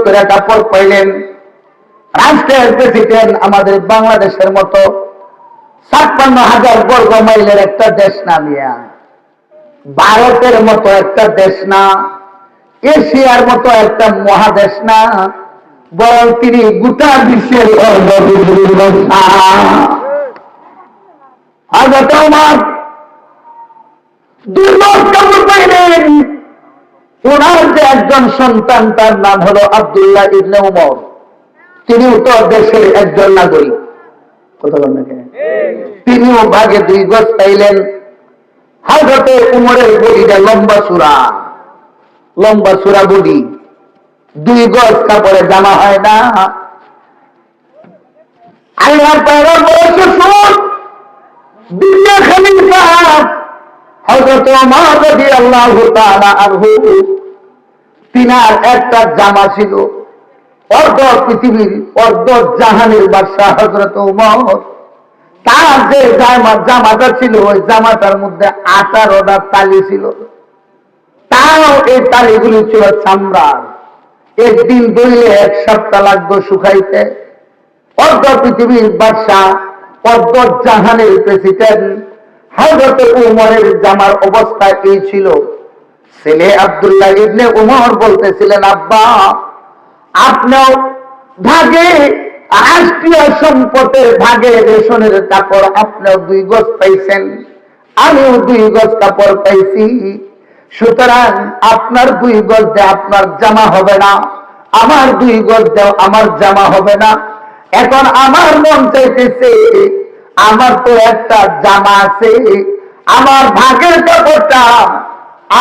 করে কাপড় পাইলেন। রাষ্ট্রের প্রেসিডেন্ট আমাদের বাংলাদেশের মতো 56,000 বর্গ মাইলের একটা দেশ না মিয়া, ভারতের মতো একটা দেশ না, এশিয়ার মতো একটা মহাদেশ না, বরং তিনি গোটা বিশ্বের হযরত ওমর দুর্লভ কাপড় পাইলেন। ওনার যে একজন সন্তান তার নাম হলো আব্দুল্লাহ ইবনে ওমর, তিনিও তো দেশের একজন নাগরিক, কথা বলেন না কেন? তিনিও ভাগে 2 গজ পাইলেন। হযরতে উমরের বডিটা লম্বা চূড়া বডি, 2 গজ কাপড়ে জামা হয় না। আল্লাহ পায়গম্বর বলেছে শুন, দুনিয়া খলিফা হযরত ওমর রাদিয়াল্লাহু তাআলা আনহু, তিনার একটা জামা ছিল, অর্ধ পৃথিবীর অর্ধ জাহানের বাদশা হযরত ওমর। তার যে জামাটা ছিল, ওই জামাটার মধ্যে 18টা তালি ছিল। তাও এই তালিগুলি ছিল চামড়ার। একদিন ধরলে 1 সপ্তাহ লাগতো শুকাইতে। অর্ধ পৃথিবীর বাদশা, অর্ধ জাহানের প্রেসিডেন্ট হযরত ওমরের জামার অবস্থা এই ছিল। ছেলে আব্দুল্লাহ ইবনে ওমর বলতেছিলেন, আব্বা আপনিও ভাগে রাষ্ট্রীয় সম্পদের ভাগে রেশনের কাপড় আপনিও 2 গজ পাইছেন, আমিও 2 গজ কাপড় পাইছি, সুতরাং আপনার 2 গজ দিয়ে আপনার জামা হবে না, আমার 2 গজ দিয়ে আমার জামা হবে না। এখন আমার মন চাইতেছে, আমার তো একটা জামা আছে, আমার ভাগের কাপড়টা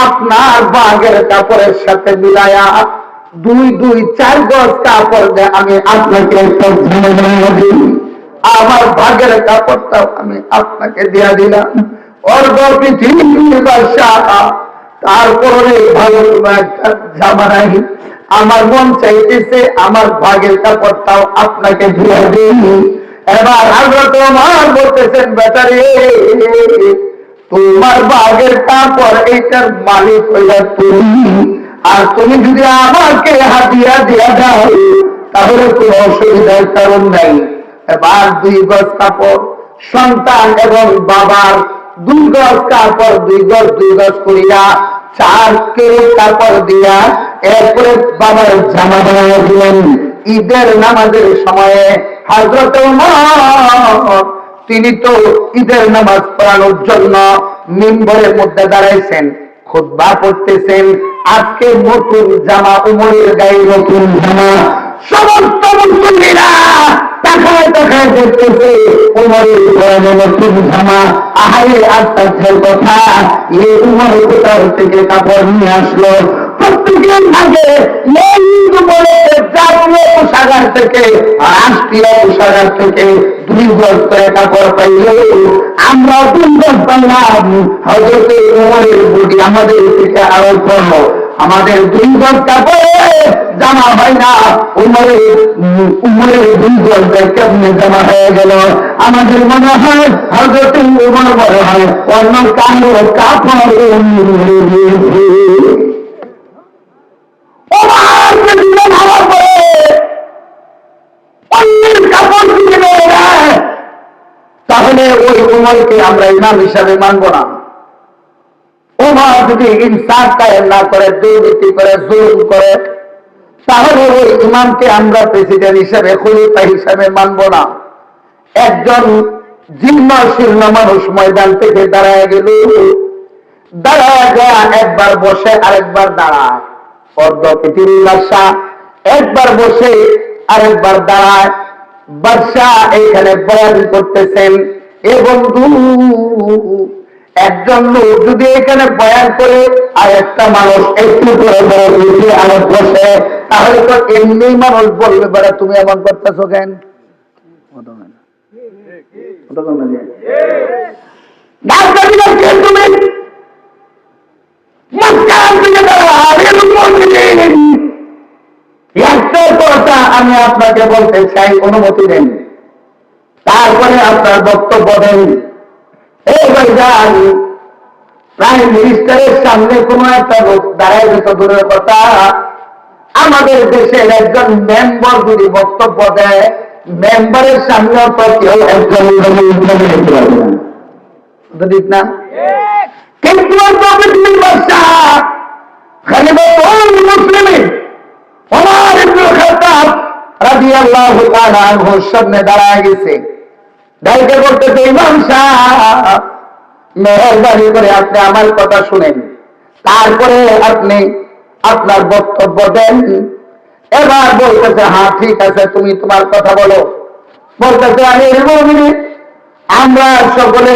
আপনার ভাগের কাপড়ের সাথে মিলায়া 2 4 গজ কাপড় দিয়ে আমি আপনাকে একটা জামা দিই, আমার ভাগের কাপড়টাও আমি আপনাকে দিয়া দিলাম। অর্ধ পৃথিবীর বাদশা, তারপরে ভালো একটা জামা নাই, আমার মন চাইতেছে আমার ভাগের কাপড়টাও আপনাকে দিয়া দিই। এবার হযরত ওমর বলতেছেন, বেটারে তোমার ভাগের কাপড় এইটার মালিক হইলা তুমি, আর তুমি যদি আমাকে হাদিয়া দিয়া দাও তাহলে কোনো অসুবিধার কারণ নাই। এবার 2 গজ কাপড় সন্তান এবং বাবার, 2 গজ কাপড় 2 গজ করিয়া 4 কিলো কাপড় দিয়া এরপরে বাবার জামা বানিয়ে দিলেন। ঈদের নামাজের সময়ে হযরত ওমর তিনি তো ঈদের নামাজ পড়ানোর জন্য মিম্বরের মধ্যে দাঁড়াইছেন, খুতবা পড়তেছেন। আজকে নতুন জামা, উমরের গায়ে নতুন জামা, সমস্ত মুসলিমরা তাকায় দেখতেছে উমরের গায়ে নতুন জামা। আহারে আশ্চর্যের কথা, এই উমর কোথাও থেকে কাপড় নিয়ে আসলো? প্রত্যেকের ভাগে জাতীয় কোষাগার থেকে, রাষ্ট্রীয় কোষাগার থেকে 2 গজ করে কাপড় পাইলে আমরা 2 গজ পাইলাম। হযরত ওমরের বডি আমাদের থেকে আরো বড়, আমাদের 2 গজ কাপড়ে জামা হয় না, উমরের 2 গজ কেমনে জামা হয়ে গেল? আমাদের মনে হয় হযরত ওমর মনে হয় অন্য কারো কাপড় তাহলে ওই উমরকে আমরা ইমাম হিসাবে মানব না। ওমর যদি ইনসাফ কায়েম না করে, দুর্নীতি করে, জুলুম করে, তাহলে ওই ইমামকে আমরা প্রেসিডেন্ট হিসাবে, খলিফা হিসাবে মানব না। একজন জীর্ণ শীর্ণ মানুষ ময়দান থেকে দাঁড়ায় গেল, দাঁড়ায় গিয়া একবার বসে আরেকবার দাঁড়ায়। অর্ধ পৃথিবীর বাদশা একবার বসে আরেকবার দাঁড়ায়। বাদশা এখানে বয়ান করতেছেন, এ বন্ধু একজন লোক যদি এখানে বয়ান করে আর একটা মানুষ একটু করে আরেক বসে, তাহলে তো এমনি মানুষ বলবে, বেড়া তুমি এমন করতেছো কেন? আমি আপনাকে বলতে চাই, অনুমতি দেন, তারপরে আপনার বক্তব্য দেন। প্রাইম মিনিস্টারের সামনে কোন একটা লোক দাঁড়ায় যেত, দূরের কথা আমাদের দেশের একজন মেম্বার যদি বক্তব্য দেয়, মেম্বারের সামনেও তো কেউ একজন ঠিক না? কিন্তু সামনে দাঁড়ায় গেছে, দায়িত্ব করতেছে, ইমাম সাহেব মেহরবানি করে আপনি আমার কথা শুনেন, তারপরে আপনি আপনার বক্তব্য দেন। এবার বলতেছে, হ্যাঁ ঠিক আছে, তুমি তোমার কথা বলো। বলতেছে, আমরা সকলে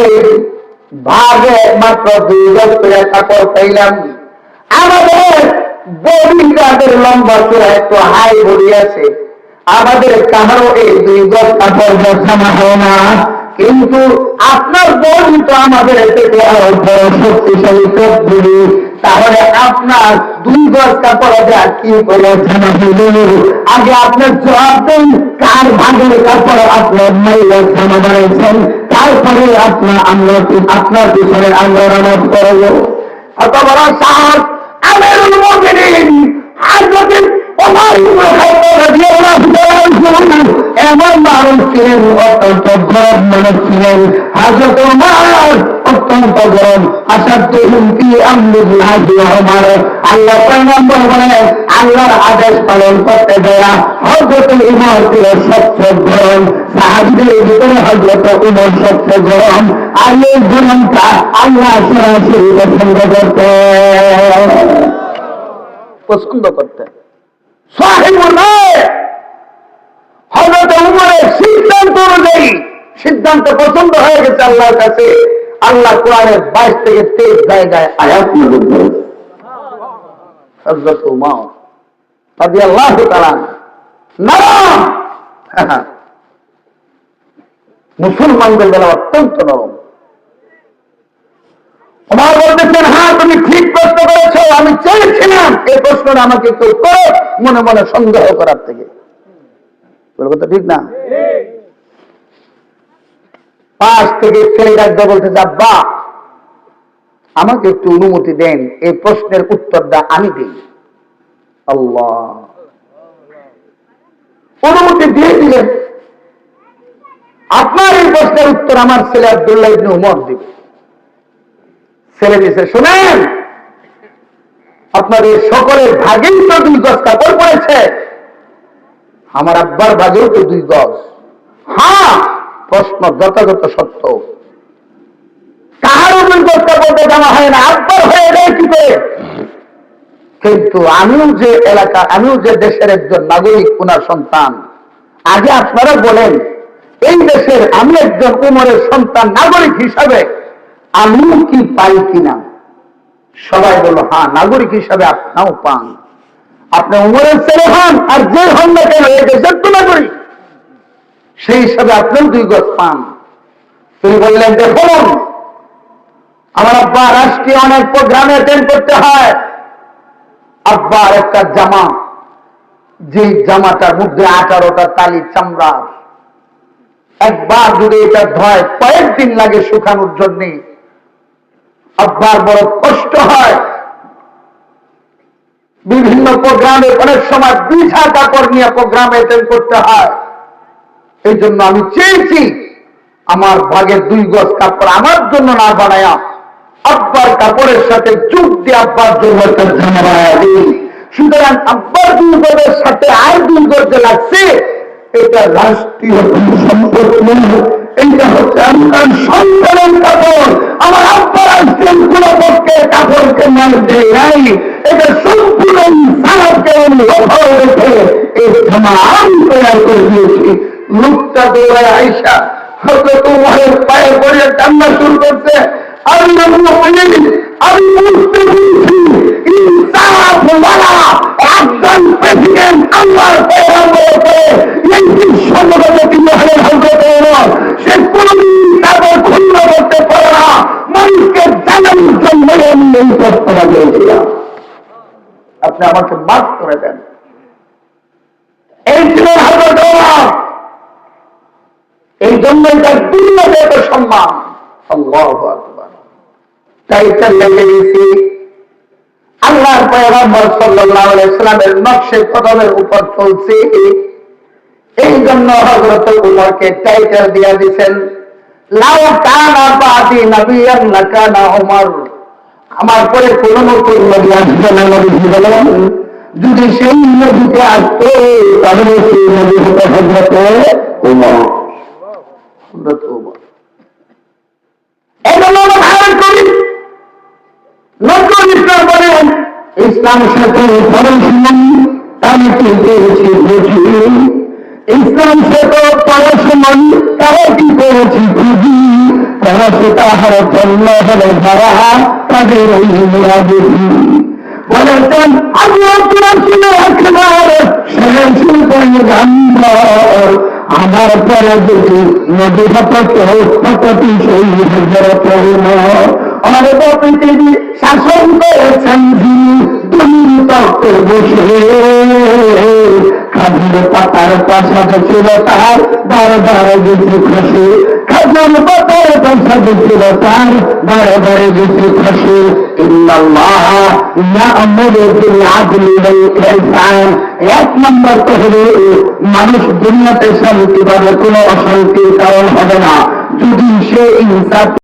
ভাগে মাত্র 2 গজ করে কাপড় পাইলাম, আমাদের বডিগার্ডের লম্বা চূড়া একটু হাই বডি আছে, আমাদের কাহারও এই 2 গজ কাপড় জামা হয় না, কিন্তু আপনার বডি তো আমাদের থেকে আরো বড় শক্তিশালী বডি, তাহলে আপনার 2 গজ কাপড় দেওয়া কি করে জামা হইল? আগে আপনার জবাব দেন, কার ভাগের কাপড় আপনার মাইলের জামা বানাইছেন, তারপরে আপনার পিছনে আমরা নামাজ করব। অত বড় সাহস আমিরুল মুমিনিন হযরত ওমর ইবনে খাত্তাব রাদিয়াল্লাহু তাআলা এমন মানুষ ছিলেন, অত্যন্ত গরম মানুষ ছিলেন। হযরত ওমর অত্যন্ত গরম, আসাদুহুমকি আমরুল্লাহি ওয়া ওমর, আল্লাহ পয়গম্বর বলেন আল্লাহর আদেশ পালন করতে দেয়া হযরত ওমর ছিলেন সবচেয়ে গরম সাহাবীদের ভিতরে। হযরত ওমর সবচেয়ে গরম, আর এই গরমটা আল্লাহ সরাসরি পছন্দ করতেন। হযরত ওমরের সিদ্ধান্ত অনুযায়ী সিদ্ধান্ত পছন্দ হয়ে গেছে আল্লাহর কাছে। আল্লাহ কোরআনের 22 থেকে 23 জায়গায় আয়াত নাযিল করেছে। হযরত ওমর রাদিয়াল্লাহু তাআলা নরম, মুসলমানদের বেলা অত্যন্ত নরম। ওমর বলতেছেন, হ্যাঁ তুমি ঠিক প্রশ্ন করেছো, আমি চেয়েছিলাম এই প্রশ্নটা আমাকে কেউ করো মনে মনে সন্দেহ করার থেকে। কথা ঠিক না? 5 থেকে ছেলে ডাকতে বলতে, আব্বা আমাকে একটু অনুমতি দেন, এই প্রশ্নের উত্তরটা আমি দিই। আল্লাহ অনুমতি দিয়ে দিলেন, আপনার এই প্রশ্নের উত্তর আমার ছেলে আব্দুল্লাহ ইবনে উমর দিবে। ছেলে দিয়েছে, শুনেন আপনাদের সকলের ভাগেই তো 2 গজ কাপড় পড়েছে, আমার আব্বার ভাগেও তো 2 গজ। হ্যাঁ, প্রশ্ন যথাযথ সত্য, কাহারও 2 গজ কাপড় জামা হয় না, আব্বার হয়ে যায় কি করে? কিন্তু আমিও যে দেশের একজন নাগরিক, ওনার সন্তান, আগে আপনারা বলেন এই দেশের আমি একজন উমরের সন্তান নাগরিক হিসাবে আমিও কি পাই কিনা? সবাই বলল, হ্যাঁ নাগরিক হিসাবে আপনিও পান, আপনি উমরের ছেলে হন আর যে হন না কেন এই দেশের তো নাগরিক, সেই হিসাবে আপনিও 2 গজ পান। তিনি বললেন, দেখুন আমার আব্বা রাষ্ট্রীয় অনেক প্রোগ্রামে অ্যাটেন্ড করতে হয়, আব্বার একটা জামা, যে জামাটার মধ্যে 18টা তালি চামড়া, একবার যদি এটা ধয় কয়েকদিন লাগে শুকানোর জন্য, আব্বার বড় কষ্ট হয়। বিভিন্ন প্রোগ্রামে অনেক সময় বিছা কাপড় নিয়ে প্রোগ্রামে অ্যাটেন্ড করতে হয়। এই জন্য আমি চেয়েছি আমার ভাগের 2 গজ কাপড় আমার জন্য না বানায়া আব্বার কাপড়ের সাথে যোগ দিয়ে আব্বার জন্য একটা জামা বানায়া দিই। সুতরাং আব্বার 2 গজের সাথে আর 2 গজ লাগছে, এটা রাষ্ট্রীয় সম্পদ নয়, এইটা হচ্ছে আমার সন্তানের কাপড়। আমার আব্বার রাষ্ট্রের কোনো পক্ষে কাপড়কে মান দেয় নাই, এটা সম্পূর্ণ ইনসাফকে লক্ষ্য রেখে এই জামা আমি তৈরি করে দিয়েছি। লোকটা দৌড়ায় আইসা হযরত ওমরের পায়ে পড়ে কান্না শুরু করছে, আমি বুঝতে পেরেছি ইনসাফওয়ালা একজন প্রেসিডেন্ট আল্লাহর পয়গম্বরকে এই বিশ্বজগতে তিনি হলেন হযরত ওমর। সে কোনদিন কাপড় ক্ষুণ্ণ করতে পারে না, মানুষকে জানানোর জন্য আমি এই প্রস্তাব দিয়েছিলাম, আপনি আমাকে মাফ করে দেন। এই ছিলেন হযরত ওমর, এই জন্যই তার দুনিয়াতে এত সম্মান। আল্লাহু আকবার। তাই লেগে গেছি আল্লাহর পয়গম্বর সাল্লাল্লাহু আলাইহি সাল্লামের নকশে কদমের উপর চলছে। এই জন্য হযরত উমরকে টাইটেল দিয়ে দিয়েছেন, লাউ কানা বাদি নবিয়ান লাকানা উমর। আমার পরে কোন নতুন নবী আসবে না, নবী বলেন যদি সেই নবীতে আসতো তাহলে সেই নবী হতো হযরত উমর। হযরত উমর এই জন্য আমরা ধারণ করি নতুন ইসলাম বলেন ইসলাম সাথে পড়াশোনাই আমি কি পেয়েছি বুঝি, ইসলাম সাথে পড়াশোনাই তারা কি পেয়েছি বুঝি, তারা সে তাহার জন্ম হলে ধারা তাদের ওই মেয়া বুঝি। বলেছেন আল্লাহ শুনে একবার সেখানে শুনতেন গাম্বার, আমার পরে যদি নদী হতটি সেই হযরত উমর। আমাদের পৃথিবী শাসন করেছেন যিনি দুনির তত্ত্বে বসে, খাজুর পাতার প্রাসাদ ছিল তার বারে বারে গেছে খসে, খাজুর পাতার প্রাসাদ ছিল তার বারে বারে গেছে খসে। ইন্নাল্লাহ ইয়া'মুরু বিল আদলি ওয়াল ইহসান। এক নম্বর তো হলো মানুষ দুনিয়াতে শান্তি পাবে, কোনো অশান্তির কারণ হবে না যদি সে ইনসাফ